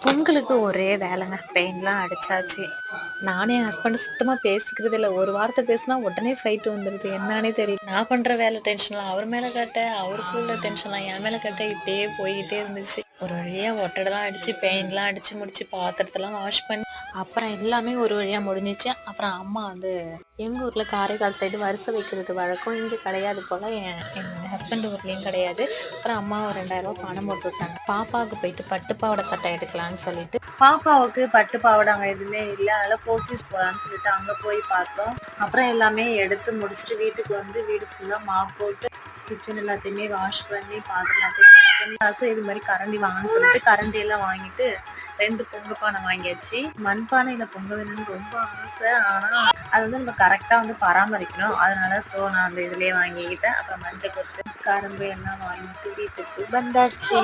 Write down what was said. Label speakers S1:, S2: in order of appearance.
S1: பொங்கலுக்கு ஒரே வேலைங்க. பெயிண்ட்லாம் அடிச்சாச்சு. நானும் என் ஹஸ்பண்டும் சுத்தமா பேசிக்கிறது இல்ல. ஒரு வார்த்தை பேசினா உடனே ஃபைட் வந்துருது. என்னான்னே தெரியல. நான் பண்ற வேலை டென்ஷன்லாம் அவர் மேல காட்ட, அவருக்கு உள்ள டென்ஷன்லாம் என் மேல காட்ட, இப்படியே போய்கிட்டே இருந்துச்சு. ஒரு வழியா ஒட்டடலாம் அடிச்சு, பெயிண்ட்லாம் அடிச்சு முடிச்சு, பாத்திரத்தெல்லாம் வாஷ் பண்ணி, அப்புறம் எல்லாமே ஒரு வழியா முடிஞ்சிச்சு. அப்புறம் அம்மா வந்து எங்க ஊர்ல காரைக்கால் சைடு வரிசை வைக்கிறது வழக்கம். இங்க கிடையாது போல. என் ஹஸ்பண்ட் ஊர்லயும் கிடையாது. அப்புறம் அம்மா ஒரு 2000 பணம் போட்டு விட்டாங்க. பாப்பாவுக்கு போயிட்டு பட்டு பாவாடை சட்டை எடுக்கலான்னு சொல்லிட்டு, பாப்பாவுக்கு பட்டு பாவாடை அங்க எதுவுமே இல்லை. அதனால போத்தீஸ் போலான்னு சொல்லிட்டு அங்க போய் பார்த்தோம். அப்புறம் எல்லாமே எடுத்து முடிச்சுட்டு வீட்டுக்கு வந்து வீடு ஃபுல்லா மாப் போட்டு கிச்சன் எல்லாத்தையுமே வாஷ் பண்ணி பாத்திரம் எல்லாத்தையும் இது மாதிரி கரண்டி வாங்கன்னு சொல்லிட்டு கரண்டி எல்லாம் வாங்கிட்டு 2 பொங்க பானை வாங்கியாச்சு. மண்பானையில பொங்க வேணும்னு ரொம்ப ஆசை. ஆனா அது வந்து நம்ம கரெக்டா வந்து பராமரிக்கணும். அதனால நான் அந்த இதுலயே வாங்கிக்கிட்டேன். அப்புறம் மஞ்சள் கொத்து கரும்பு எல்லாம் வாங்கிட்டு வீட்டுக்கு வந்தாச்சு.